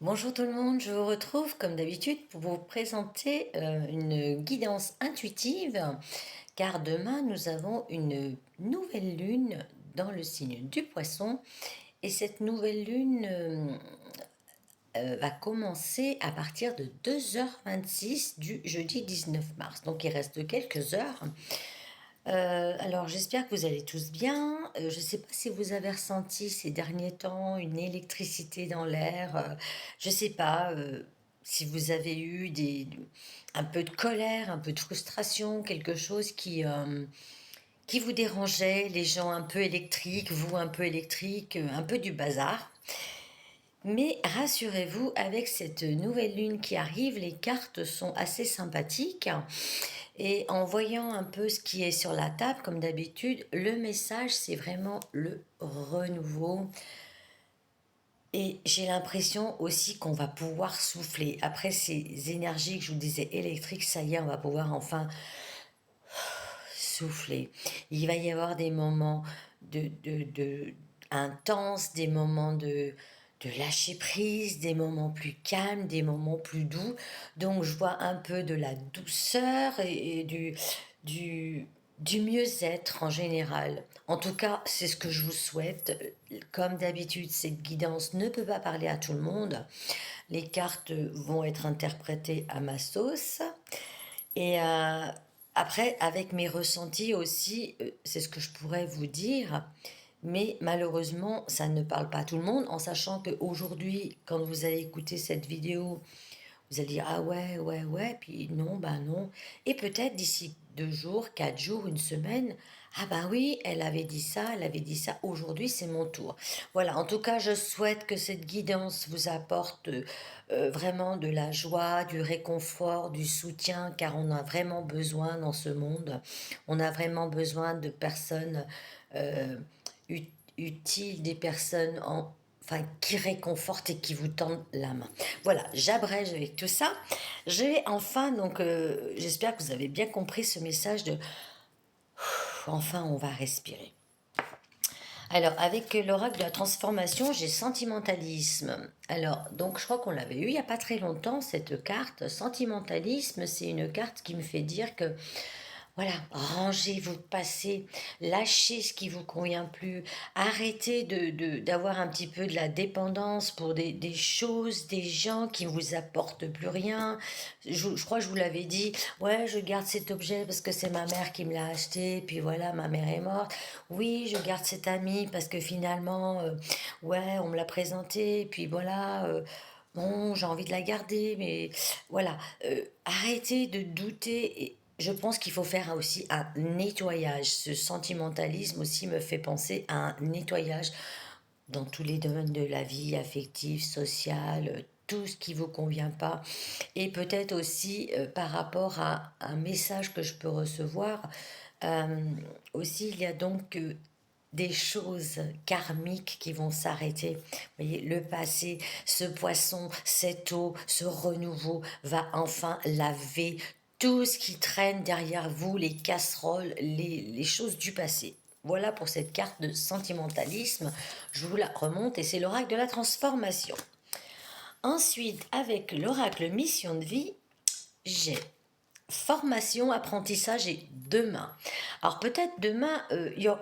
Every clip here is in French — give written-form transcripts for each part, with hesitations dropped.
Bonjour tout le monde, je vous retrouve comme d'habitude pour vous présenter une guidance intuitive car demain nous avons une nouvelle lune dans le signe du poisson et cette nouvelle lune va commencer à partir de 2h26 du jeudi 19 mars. Donc il reste quelques heures. Alors j'espère que vous allez tous bien. Je ne sais pas si vous avez ressenti ces derniers temps une électricité dans l'air. Je ne sais pas si vous avez eu un peu de colère, un peu de frustration, quelque chose qui vous dérangeait, les gens un peu électriques, vous un peu électrique, un peu du bazar. Mais rassurez-vous, avec cette nouvelle lune qui arrive, les cartes sont assez sympathiques. Et en voyant un peu ce qui est sur la table, comme d'habitude, le message, c'est vraiment le renouveau. Et j'ai l'impression aussi qu'on va pouvoir souffler. Après ces énergies que je vous disais électriques, ça y est, on va pouvoir enfin souffler. Il va y avoir des moments intenses, des moments de lâcher prise, des moments plus calmes, des moments plus doux. Donc je vois un peu de la douceur et du, du mieux-être en général. En tout cas, c'est ce que je vous souhaite. Comme d'habitude, cette guidance ne peut pas parler à tout le monde. Les cartes vont être interprétées à ma sauce. Et après, avec mes ressentis aussi, c'est ce que je pourrais vous dire. Mais malheureusement, ça ne parle pas à tout le monde, en sachant qu'aujourd'hui, quand vous allez écouter cette vidéo, vous allez dire: «Ah ouais, ouais, ouais», puis non, bah non. Et peut-être d'ici 2 jours, 4 jours, une semaine: «Ah bah oui, elle avait dit ça, aujourd'hui c'est mon tour». Voilà, en tout cas, je souhaite que cette guidance vous apporte, vraiment de la joie, du réconfort, du soutien, car on a vraiment besoin dans ce monde. On a vraiment besoin de personnes, heu, utiles, des personnes enfin, qui réconfortent et qui vous tendent la main. Voilà, j'abrège avec tout ça. Je vais enfin, donc, j'espère que vous avez bien compris ce message de enfin, on va respirer. Alors, avec l'oracle de la transformation, j'ai sentimentalisme. Alors, donc, je crois qu'on l'avait eu il n'y a pas très longtemps, cette carte. Sentimentalisme, c'est une carte qui me fait dire que voilà, rangez votre passé, lâchez ce qui vous convient plus, arrêtez d'avoir un petit peu de la dépendance pour des choses, des gens qui ne vous apportent plus rien. Je crois que je vous l'avais dit, ouais, je garde cet objet parce que c'est ma mère qui me l'a acheté, puis voilà, ma mère est morte. Oui, je garde cet ami parce que finalement, ouais, on me l'a présenté, puis voilà. Bon, j'ai envie de la garder, mais voilà. Arrêtez de douter. Et je pense qu'il faut faire aussi un nettoyage. Ce sentimentalisme aussi me fait penser à un nettoyage dans tous les domaines de la vie, affective, sociale, tout ce qui ne vous convient pas. Et peut-être aussi par rapport à un message que je peux recevoir, euh, aussi il y a donc des choses karmiques qui vont s'arrêter. Vous voyez, le passé, ce poisson, cette eau, ce renouveau va enfin laver tout ce qui traîne derrière vous, les casseroles, les choses du passé. Voilà pour cette carte de sentimentalisme. Je vous la remonte et c'est l'oracle de la transformation. Ensuite, avec l'oracle mission de vie, j'ai formation, apprentissage et demain. Alors peut-être demain,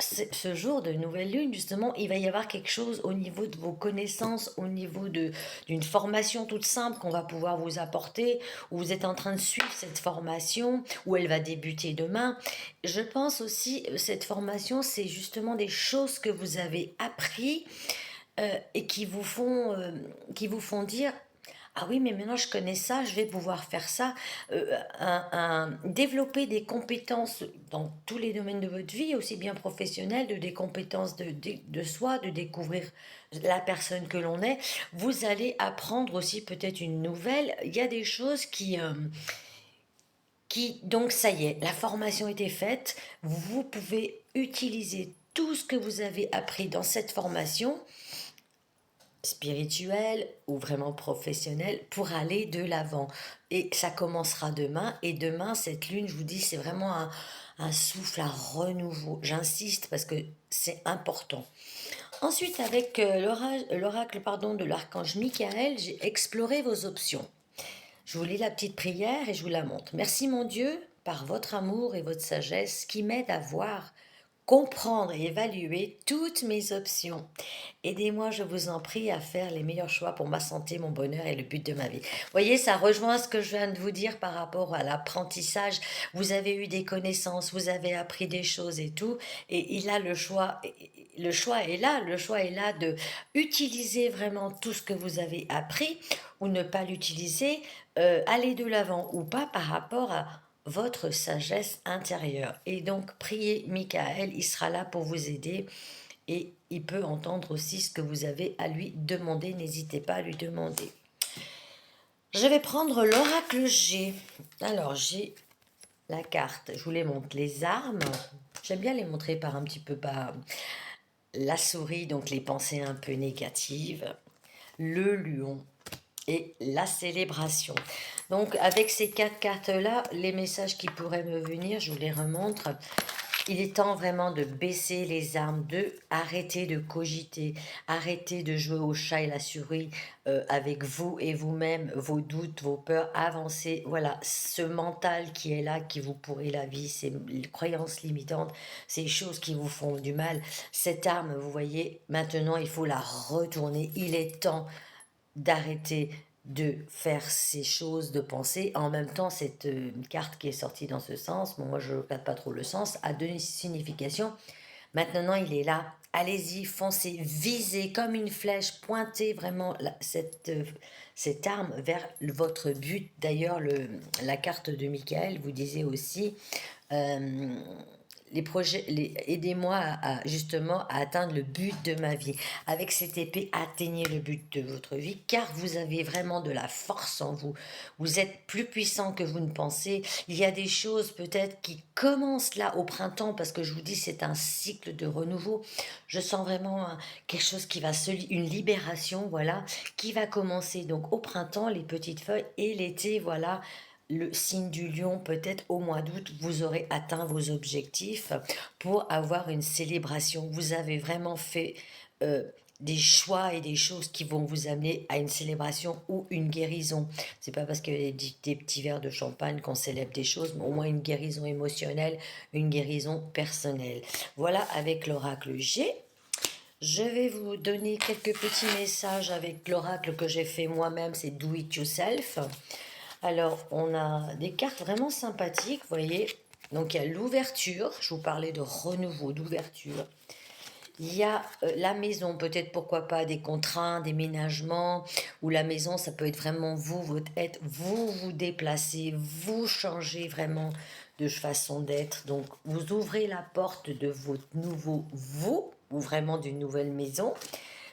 ce jour de nouvelle lune, justement, il va y avoir quelque chose au niveau de vos connaissances, au niveau d'une formation toute simple qu'on va pouvoir vous apporter, où vous êtes en train de suivre cette formation, où elle va débuter demain. Je pense aussi, cette formation, c'est justement des choses que vous avez appris et qui vous font dire: ah oui, mais maintenant je connais ça, je vais pouvoir faire ça. Développer des compétences dans tous les domaines de votre vie, aussi bien professionnelles, des compétences de soi, de découvrir la personne que l'on est. Vous allez apprendre aussi peut-être une nouvelle. Il y a des choses donc ça y est, la formation était faite. Vous pouvez utiliser tout ce que vous avez appris dans cette formation spirituel ou vraiment professionnel pour aller de l'avant. Et ça commencera demain. Et demain, cette lune, je vous dis, c'est vraiment un souffle, un renouveau. J'insiste parce que c'est important. Ensuite, avec l'oracle pardon, de l'archange Michael, j'ai exploré vos options. Je vous lis la petite prière et je vous la montre. Merci mon Dieu, par votre amour et votre sagesse qui m'aide à voir, comprendre et évaluer toutes mes options. Aidez-moi, je vous en prie, à faire les meilleurs choix pour ma santé, mon bonheur et le but de ma vie. Vous voyez, ça rejoint ce que je viens de vous dire par rapport à l'apprentissage. Vous avez eu des connaissances, vous avez appris des choses et tout, et il a le choix. Le choix est là, le choix est là de utiliser vraiment tout ce que vous avez appris ou ne pas l'utiliser, aller de l'avant ou pas par rapport à votre sagesse intérieure. Et donc, priez Michael, il sera là pour vous aider et il peut entendre aussi ce que vous avez à lui demander. N'hésitez pas à lui demander. Je vais prendre l'oracle G. Alors, j'ai la carte, je vous les montre, les armes. J'aime bien les montrer par un petit peu par la souris, donc les pensées un peu négatives, le lion et la célébration. Donc, avec ces 4 cartes-là, les messages qui pourraient me venir, je vous les remontre. Il est temps vraiment de baisser les armes, de arrêter de cogiter, arrêter de jouer au chat et la souris avec vous et vous-même, vos doutes, vos peurs, avancer. Voilà, ce mental qui est là, qui vous pourrit la vie, ces croyances limitantes, ces choses qui vous font du mal. Cette arme, vous voyez, maintenant il faut la retourner. Il est temps d'arrêter de faire ces choses, de penser. En même temps, cette carte qui est sortie dans ce sens, bon, moi je ne regarde pas trop le sens, a deux significations. Maintenant, il est là. Allez-y, foncez, visez comme une flèche, pointez vraiment cette arme vers votre but. D'ailleurs, la carte de Michael vous disait aussi, euh, les projets, aidez-moi justement à atteindre le but de ma vie. Avec cette épée, atteignez le but de votre vie, car vous avez vraiment de la force en vous. Vous êtes plus puissant que vous ne pensez. Il y a des choses peut-être qui commencent là au printemps, parce que je vous dis, c'est un cycle de renouveau. Je sens vraiment quelque chose qui va une libération, voilà, qui va commencer donc au printemps, les petites feuilles, et l'été, voilà, le signe du lion, peut-être au mois d'août, vous aurez atteint vos objectifs pour avoir une célébration. Vous avez vraiment fait euh, des choix et des choses qui vont vous amener à une célébration ou une guérison. C'est pas parce qu'il y a des petits verres de champagne qu'on célèbre des choses, mais au moins une guérison émotionnelle, une guérison personnelle. Voilà avec l'oracle G. Je vais vous donner quelques petits messages avec l'oracle que j'ai fait moi-même, c'est Do It Yourself. Alors, on a des cartes vraiment sympathiques, vous voyez. Donc, il y a l'ouverture, je vous parlais de renouveau, d'ouverture. Il y a la maison, peut-être pourquoi pas des contraintes, des ménagements, ou la maison, ça peut être vraiment vous, votre être, vous vous déplacez, vous changez vraiment de façon d'être. Donc, vous ouvrez la porte de votre nouveau vous, ou vraiment d'une nouvelle maison.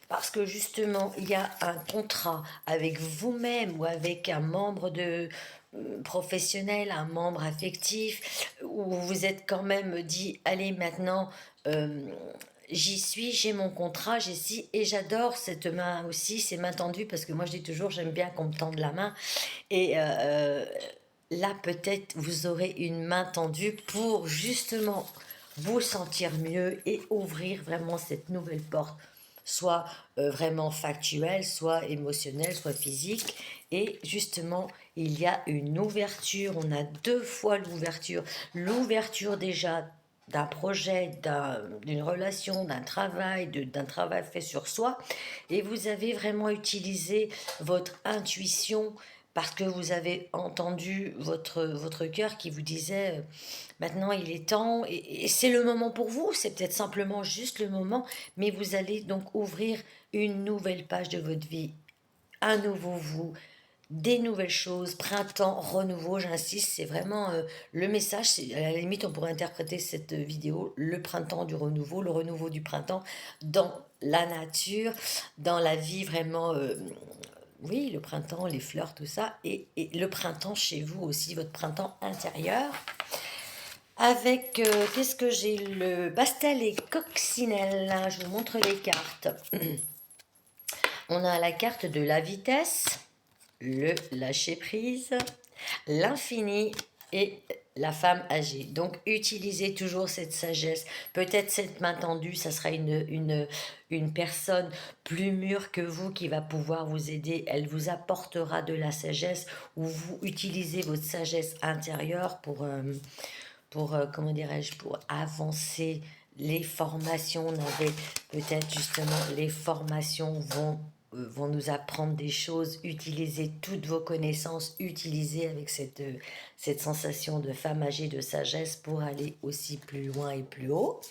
Parce que justement, il y a un contrat avec vous-même ou avec un membre de professionnel, un membre affectif, où vous vous êtes quand même dit, allez maintenant, euh, j'y suis, j'ai mon contrat, j'ai ci, et j'adore cette main aussi, ces mains tendues, parce que moi je dis toujours, j'aime bien qu'on me tende la main, et là peut-être vous aurez une main tendue pour justement vous sentir mieux et ouvrir vraiment cette nouvelle porte, soit vraiment factuelle, soit émotionnelle, soit physique. Et justement, il y a une ouverture, on a deux fois l'ouverture. L'ouverture déjà d'un projet, d'une relation, d'un travail fait sur soi. Et vous avez vraiment utilisé votre intuition parce que vous avez entendu votre cœur qui vous disait maintenant il est temps, et c'est le moment pour vous, c'est peut-être simplement juste le moment, mais vous allez donc ouvrir une nouvelle page de votre vie, un nouveau vous, des nouvelles choses, printemps, renouveau, j'insiste, c'est vraiment le message, à la limite on pourrait interpréter cette vidéo, le printemps du renouveau, le renouveau du printemps dans la nature, dans la vie vraiment, oui, le printemps, les fleurs, tout ça, et le printemps chez vous aussi, votre printemps intérieur. Avec, qu'est-ce que j'ai? Le Bastel et Coccinelle. Je vous montre les cartes. On a la carte de la vitesse, le lâcher prise, l'infini et la femme âgée. Donc, utilisez toujours cette sagesse. Peut-être cette main tendue, ça sera une personne plus mûre que vous qui va pouvoir vous aider. Elle vous apportera de la sagesse ou vous utilisez votre sagesse intérieure pour comment dirais-je, pour avancer les formations. On avait peut-être justement, les formations vont nous apprendre des choses, utiliser toutes vos connaissances, utiliser avec cette sensation de femme âgée de sagesse pour aller aussi plus loin et plus haut.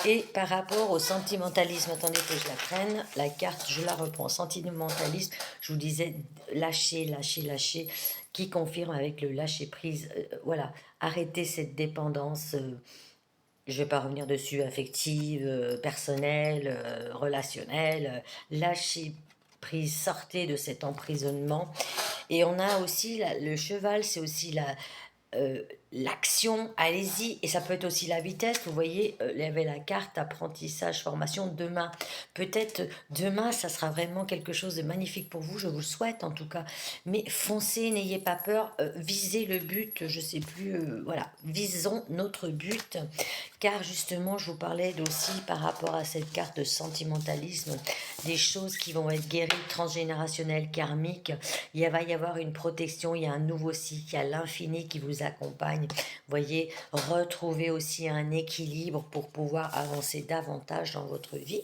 Et par rapport au sentimentalisme, attendez que je la prenne, la carte, je la reprends. Sentimentalisme, je vous disais lâcher, lâcher, lâcher, qui confirme avec le lâcher prise. Voilà, arrêtez cette dépendance. Je ne vais pas revenir dessus, affective, personnelle, relationnelle. Lâcher prise, sortez de cet emprisonnement. Et on a aussi le cheval, c'est aussi l'action, allez-y, et ça peut être aussi la vitesse. Vous voyez, il y avait la carte apprentissage, formation demain. Peut-être demain, ça sera vraiment quelque chose de magnifique pour vous, je vous le souhaite en tout cas. Mais foncez, n'ayez pas peur, visez le but, je sais plus, voilà, visons notre but, car justement, je vous parlais aussi par rapport à cette carte de sentimentalisme, des choses qui vont être guéries, transgénérationnelles, karmiques. Il va y avoir une protection, il y a un nouveau cycle, il y a l'infini qui vous accompagne. Voyez, retrouvez aussi un équilibre pour pouvoir avancer davantage dans votre vie.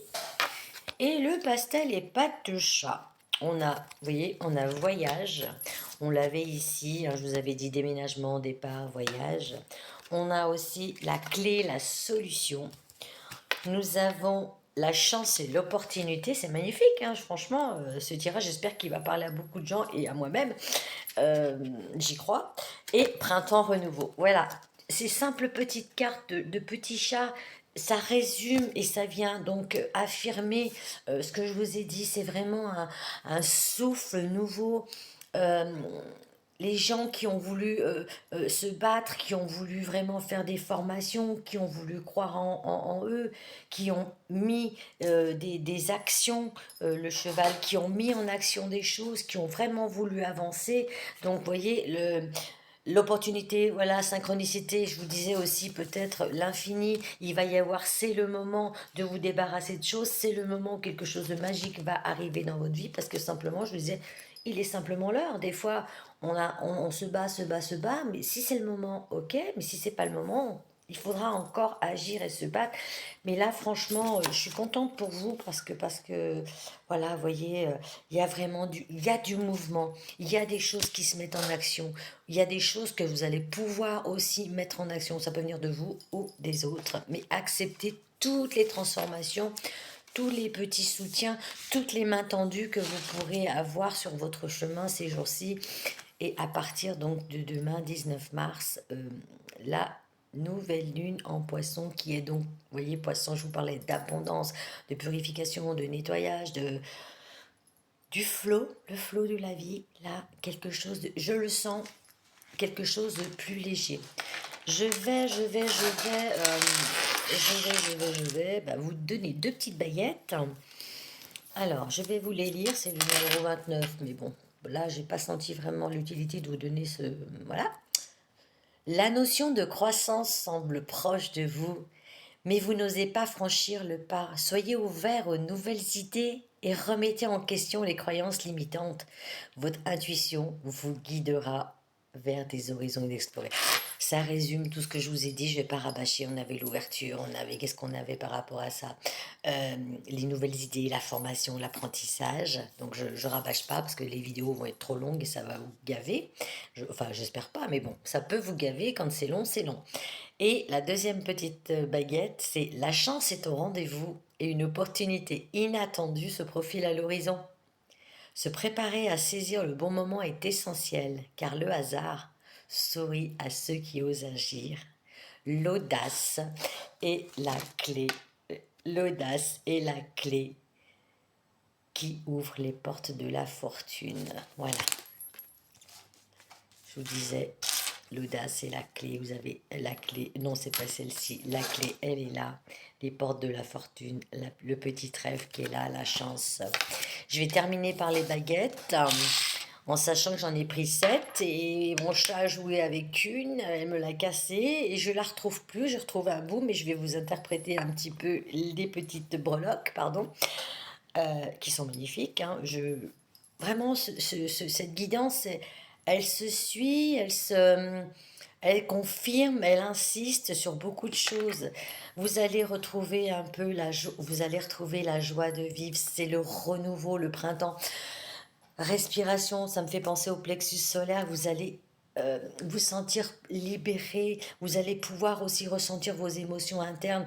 Et le pastel et pattes de chat. On a, vous voyez, on a voyage. On l'avait ici, hein, je vous avais dit déménagement, départ, voyage. On a aussi la clé, la solution. Nous avons la chance et l'opportunité, c'est magnifique, hein, franchement, ce tirage, j'espère qu'il va parler à beaucoup de gens et à moi-même, j'y crois. Et printemps renouveau, voilà, ces simples petites cartes de petits chats, ça résume et ça vient donc affirmer ce que je vous ai dit, c'est vraiment un souffle nouveau. euh, les gens qui ont voulu se battre, qui ont voulu vraiment faire des formations, qui ont voulu croire en eux, qui ont mis des actions, le cheval, qui ont mis en action des choses, qui ont vraiment voulu avancer. Donc, vous voyez, l'opportunité, voilà, synchronicité, je vous disais aussi peut-être l'infini, il va y avoir, c'est le moment de vous débarrasser de choses, c'est le moment où quelque chose de magique va arriver dans votre vie, parce que simplement, je vous disais, il est simplement l'heure. Des fois, on se bat, se bat, se bat, mais si c'est le moment, ok, mais si c'est pas le moment, il faudra encore agir et se battre. Mais là, franchement, je suis contente pour vous parce que voilà, vous voyez, il y a vraiment il y a du mouvement, il y a des choses qui se mettent en action, il y a des choses que vous allez pouvoir aussi mettre en action. Ça peut venir de vous ou des autres, mais acceptez toutes les transformations, tous les petits soutiens, toutes les mains tendues que vous pourrez avoir sur votre chemin ces jours-ci. Et à partir donc de demain, 19 mars, la nouvelle lune en poisson qui est donc, vous voyez, poisson, je vous parlais d'abondance, de purification, de nettoyage, du flot, le flot de la vie, là, quelque chose de, je le sens, quelque chose de plus léger. Je vais bah, vous donner deux petites baguettes. Alors, je vais vous les lire, c'est le numéro 29, mais bon, là, j'ai pas senti vraiment l'utilité de vous donner ce... Voilà. La notion de croissance semble proche de vous, mais vous n'osez pas franchir le pas. Soyez ouvert aux nouvelles idées et remettez en question les croyances limitantes. Votre intuition vous guidera vers des horizons inexplorés. Ça résume tout ce que je vous ai dit, je ne vais pas rabâcher. On avait l'ouverture, on avait, qu'est-ce qu'on avait par rapport à ça, les nouvelles idées, la formation, l'apprentissage. Donc je ne rabâche pas parce que les vidéos vont être trop longues et ça va vous gaver. Enfin, j'espère pas, mais bon, ça peut vous gaver. Quand c'est long, c'est long. Et la deuxième petite baguette, c'est la chance est au rendez-vous et une opportunité inattendue se profile à l'horizon. Se préparer à saisir le bon moment est essentiel, car le hasard sourit à ceux qui osent agir. L'audace est la clé. L'audace est la clé qui ouvre les portes de la fortune. Voilà. Je vous disais, l'audace est la clé. Vous avez la clé. Non, c'est pas celle-ci. La clé, elle est là. Les portes de la fortune. Le petit rêve qui est là, la chance. Je vais terminer par les baguettes. en sachant que j'en ai pris 7 et mon chat a joué avec une, elle me l'a cassée et je la retrouve plus, je retrouve un bout, mais je vais vous interpréter un petit peu les petites breloques, pardon, qui sont magnifiques, hein. Vraiment, cette guidance, elle se suit, elle confirme, elle insiste sur beaucoup de choses. Vous allez retrouver un peu vous allez retrouver la joie de vivre, c'est le renouveau, le printemps. Respiration, ça me fait penser au plexus solaire. Vous allez vous sentir libéré. Vous allez pouvoir aussi ressentir vos émotions internes,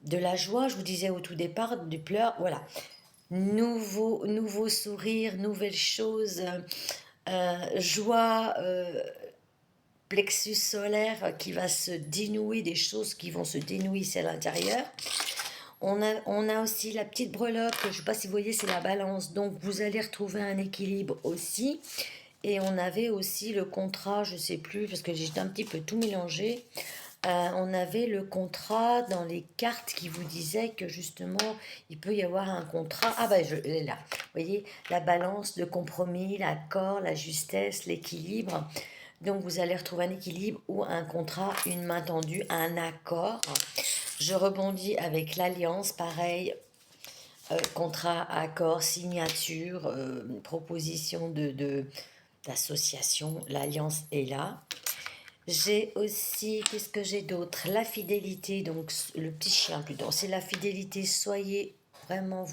de la joie, je vous disais au tout départ, du pleur. Voilà, nouveau sourire, nouvelles choses, joie, plexus solaire qui va se dénouer, des choses qui vont se dénouer ici à l'intérieur. On a aussi la petite breloque, je ne sais pas si vous voyez, c'est la balance. Donc vous allez retrouver un équilibre aussi. Et on avait aussi le contrat, je ne sais plus, parce que j'ai un petit peu tout mélangé. On avait le contrat dans les cartes qui vous disait que justement, il peut y avoir un contrat. Ah ben, elle est là. Vous voyez, la balance, le compromis, l'accord, la justesse, l'équilibre. Donc vous allez retrouver un équilibre ou un contrat, une main tendue, un accord. Je rebondis avec l'alliance, pareil, contrat, accord, signature, proposition d'association, l'alliance est là. J'ai aussi, qu'est-ce que j'ai d'autre? La fidélité, donc le petit chien plutôt, c'est la fidélité, soyez vraiment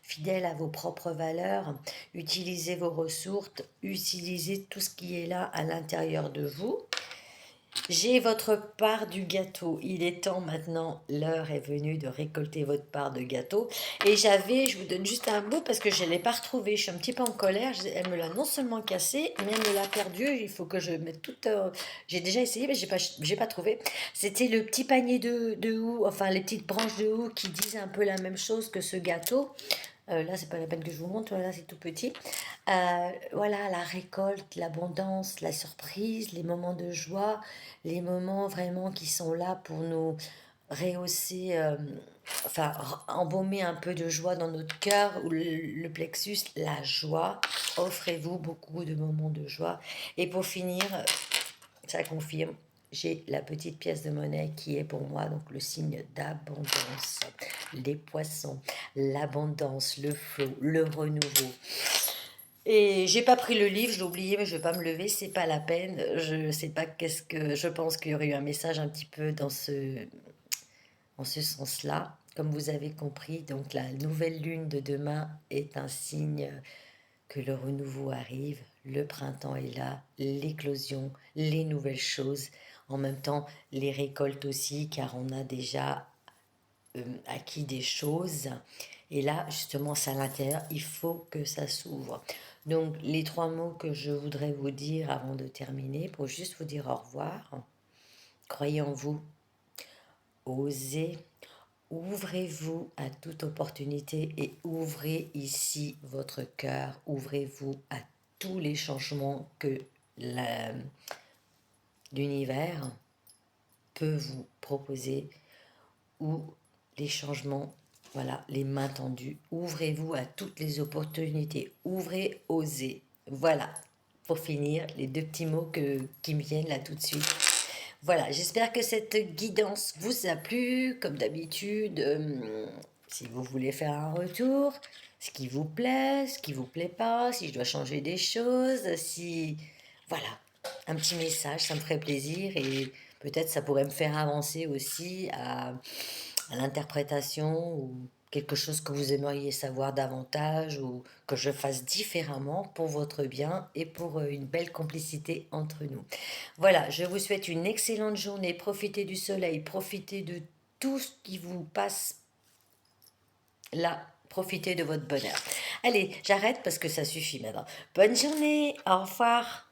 fidèle à vos propres valeurs, utilisez vos ressources, utilisez tout ce qui est là à l'intérieur de vous. J'ai votre part du gâteau. Il est temps maintenant, l'heure est venue de récolter votre part de gâteau. Et je vous donne juste un bout parce que je ne l'ai pas retrouvé. Je suis un petit peu en colère. Elle me l'a non seulement cassé, mais elle me l'a perdu. Il faut que je mette tout. J'ai déjà essayé, mais j'ai pas trouvé. C'était le petit panier de houx, enfin les petites branches de houx qui disent un peu la même chose que ce gâteau. Là, c'est pas la peine que je vous montre, là, c'est tout petit. Voilà, la récolte, l'abondance, la surprise, les moments de joie, les moments vraiment qui sont là pour nous rehausser, enfin, embaumer un peu de joie dans notre cœur, ou le plexus, la joie. Offrez-vous beaucoup de moments de joie. Et pour finir, ça confirme, j'ai la petite pièce de monnaie qui est pour moi donc le signe d'abondance. Les poissons, l'abondance, le flot, le renouveau. Et j'ai pas pris le livre, je l'ai oublié, mais je vais pas me lever, c'est pas la peine. Je sais pas qu'est-ce que. Je pense qu'il y aurait eu un message un petit peu en ce sens-là. Comme vous avez compris, donc la nouvelle lune de demain est un signe que le renouveau arrive, le printemps est là, l'éclosion, les nouvelles choses, en même temps les récoltes aussi, car on a déjà acquis des choses. Et là, justement, c'est à l'intérieur, il faut que ça s'ouvre. Donc, les 3 mots que je voudrais vous dire avant de terminer, pour juste vous dire au revoir, croyez en vous, osez, ouvrez-vous à toute opportunité et ouvrez ici votre cœur, ouvrez-vous à tous les changements que l'univers peut vous proposer ou les changements, voilà, les mains tendues. Ouvrez-vous à toutes les opportunités, ouvrez, osez. Voilà, pour finir, les 2 petits mots qui me viennent là tout de suite. Voilà, j'espère que cette guidance vous a plu. Comme d'habitude, si vous voulez faire un retour, ce qui vous plaît, ce qui vous plaît pas, si je dois changer des choses, si... Voilà, un petit message, ça me ferait plaisir et peut-être ça pourrait me faire avancer aussi à l'interprétation ou quelque chose que vous aimeriez savoir davantage ou que je fasse différemment pour votre bien et pour une belle complicité entre nous. Voilà, je vous souhaite une excellente journée. Profitez du soleil, profitez de tout ce qui vous passe là. Profitez de votre bonheur. Allez, j'arrête parce que ça suffit maintenant. Bonne journée, au revoir.